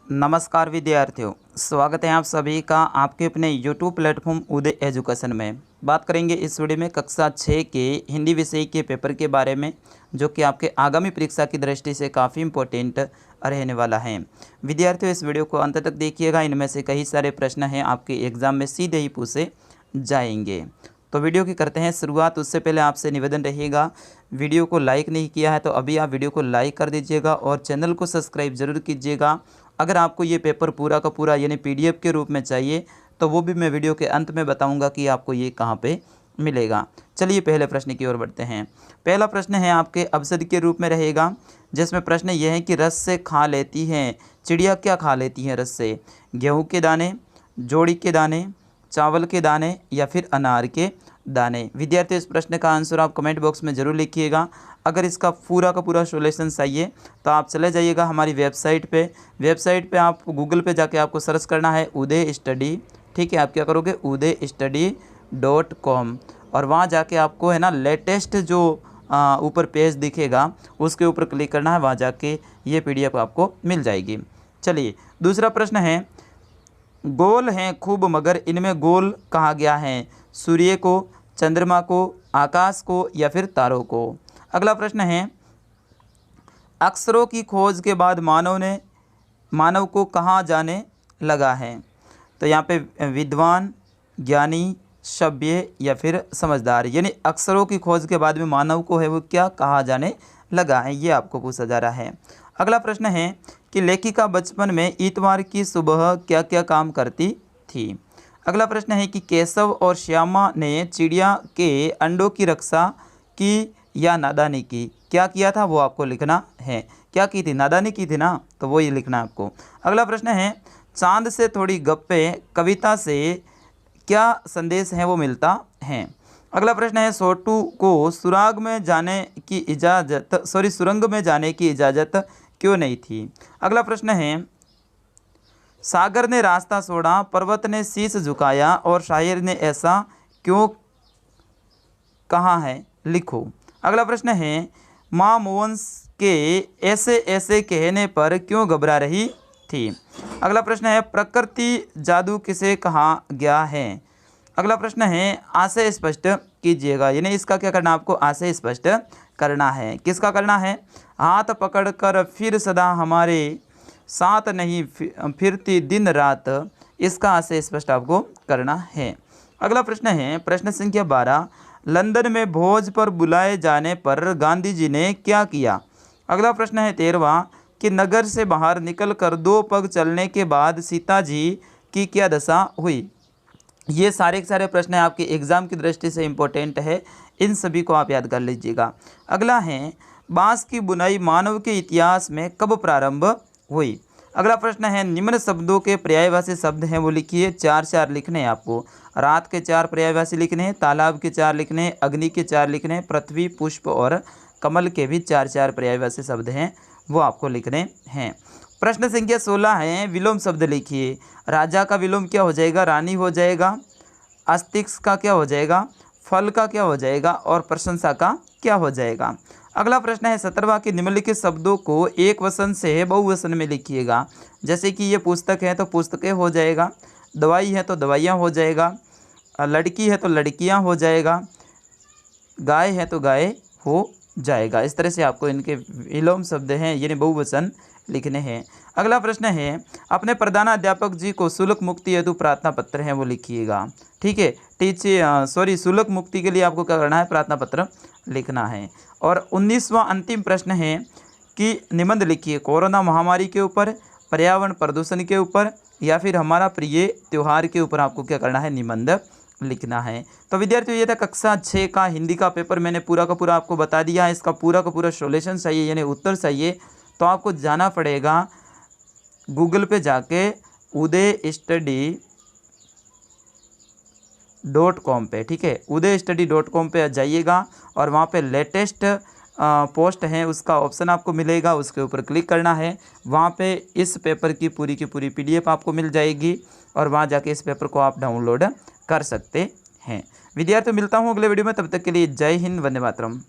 नमस्कार विद्यार्थियों, स्वागत है आप सभी का आपके अपने YouTube प्लेटफॉर्म उदय एजुकेशन में। बात करेंगे इस वीडियो में कक्षा 6 के हिंदी विषय के पेपर के बारे में, जो कि आपके आगामी परीक्षा की दृष्टि से काफ़ी इम्पोर्टेंट रहने वाला है। विद्यार्थियों, इस वीडियो को अंत तक देखिएगा, इनमें से कई सारे प्रश्न हैं आपके एग्ज़ाम में सीधे ही पूछे जाएंगे। तो वीडियो की करते हैं शुरुआत। उससे पहले आपसे निवेदन रहेगा, वीडियो को लाइक नहीं किया है तो अभी आप वीडियो को लाइक कर दीजिएगा और चैनल को सब्सक्राइब जरूर कीजिएगा। अगर आपको ये पेपर पूरा का पूरा यानी PDF के रूप में चाहिए तो वो भी मैं वीडियो के अंत में बताऊंगा कि आपको ये कहाँ पे मिलेगा। चलिए पहले प्रश्न की ओर बढ़ते हैं। पहला प्रश्न है आपके अपशब्द के रूप में रहेगा, जिसमें प्रश्न यह है कि रस से खा लेती हैं चिड़िया, क्या खा लेती हैं रस से? गेहूँ के दाने, जोड़ी के दाने, चावल के दाने या फिर अनार के दाने। विद्यार्थी, इस प्रश्न का आंसर आप कमेंट बॉक्स में ज़रूर लिखिएगा। अगर इसका पूरा का पूरा सॉल्यूशन चाहिए तो आप चले जाइएगा हमारी वेबसाइट पे आप गूगल पे जाके आपको सर्च करना है उदय स्टडी। ठीक है, आप क्या करोगे, udaystudy.com, और वहाँ जाके आपको है ना लेटेस्ट जो ऊपर पेज दिखेगा उसके ऊपर क्लिक करना है, वहाँ जाके ये PDF आपको मिल जाएगी। चलिए दूसरा प्रश्न है, गोल हैं खूब मगर इनमें गोल कहा गया है? सूर्य को, चंद्रमा को, आकाश को या फिर तारों को? अगला प्रश्न है, अक्षरों की खोज के बाद मानव को कहाँ जाने लगा है? तो यहाँ पे विद्वान, ज्ञानी, सभ्य या फिर समझदार, यानी अक्षरों की खोज के बाद में मानव को है वो क्या कहा जाने लगा है, ये आपको पूछा जा रहा है। अगला प्रश्न है कि लेखिका बचपन में इतवार की सुबह क्या क्या काम करती थी? अगला प्रश्न है कि केशव और श्यामा ने चिड़िया के अंडों की रक्षा की या नादानी की? क्या किया था वो आपको लिखना है। क्या की थी? नादानी की थी ना, तो वो ये लिखना है आपको। अगला प्रश्न है, चांद से थोड़ी गप्पे कविता से क्या संदेश है वो मिलता है? अगला प्रश्न है, सोटू को सुरंग में जाने की इजाज़त क्यों नहीं थी? अगला प्रश्न है, सागर ने रास्ता छोड़ा, पर्वत ने शीश झुकाया और शायर ने ऐसा क्यों कहा है, लिखो। अगला प्रश्न है, माँ मोहन के ऐसे ऐसे कहने पर क्यों घबरा रही थी? अगला प्रश्न है, प्रकृति जादू किसे कहा गया है? अगला प्रश्न है, आशय स्पष्ट कीजिएगा, यानी इसका क्या करना, आपको आशय स्पष्ट करना है। किसका करना है? हाथ पकड़कर फिर सदा हमारे साथ नहीं फिरती दिन रात, इसका आशय स्पष्ट आपको करना है। अगला प्रश्न है, प्रश्न संख्या 12, लंदन में भोज पर बुलाए जाने पर गांधी जी ने क्या किया? अगला प्रश्न है 13वां, कि नगर से बाहर निकलकर 2 पग चलने के बाद सीता जी की क्या दशा हुई? ये सारे के सारे प्रश्न आपके एग्ज़ाम की दृष्टि से इम्पोर्टेंट है, इन सभी को आप याद कर लीजिएगा। अगला है, बांस की बुनाई मानव के इतिहास में कब प्रारंभ हुई? अगला प्रश्न है, निम्न शब्दों के पर्यायवाची शब्द हैं वो लिखिए। 4 लिखने हैं आपको। रात के 4 पर्यायवाची लिखने हैं, तालाब के 4 लिखने हैं, अग्नि के 4 लिखने हैं, पृथ्वी, पुष्प और कमल के भी 4 पर्यायवाची शब्द हैं वो आपको लिखने हैं। प्रश्न संख्या 16 है, विलोम शब्द लिखिए। राजा का विलोम क्या हो जाएगा? रानी हो जाएगा। अस्तिक्स का क्या हो जाएगा? फल का क्या हो जाएगा? और प्रशंसा का क्या हो जाएगा? अगला प्रश्न है 17वां, कि निम्नलिखित शब्दों को एक वचन से बहुवचन में लिखिएगा। जैसे कि ये पुस्तक है तो पुस्तकें हो जाएगा, दवाई है तो दवाइयाँ हो जाएगा, लड़की है तो लड़कियाँ हो जाएगा, गाय है तो गाय हो जाएगा। इस तरह से आपको इनके विलोम शब्द हैं यानी बहुवचन लिखने हैं। अगला प्रश्न है, अपने प्रधानाध्यापक जी को शुल्क मुक्ति हेतु प्रार्थना पत्र है वो लिखिएगा। ठीक है, शुल्क मुक्ति के लिए आपको क्या करना है? प्रार्थना पत्र लिखना है। और 19वां अंतिम प्रश्न है कि निबंध लिखिए। कोरोना महामारी के ऊपर, पर्यावरण प्रदूषण के ऊपर या फिर हमारा प्रिय त्यौहार के ऊपर आपको क्या करना है? निबंध लिखना है। तो विद्यार्थियों, ये था कक्षा 6 का हिंदी का पेपर। मैंने पूरा का पूरा आपको बता दिया है। इसका पूरा का पूरा सॉल्यूशन चाहिए यानी उत्तर चाहिए तो आपको जाना पड़ेगा गूगल पे जाके udaystudy.com पे। ठीक है, udaystudy.com पे जाइएगा और वहाँ पे लेटेस्ट पोस्ट हैं उसका ऑप्शन आपको मिलेगा, उसके ऊपर क्लिक करना है। वहाँ पे इस पेपर की पूरी PDF आपको मिल जाएगी और वहाँ जाके इस पेपर को आप डाउनलोड कर सकते हैं। विद्यार्थियों, मिलता हूँ अगले वीडियो में, तब तक के लिए जय हिंद, वंदे मातरम।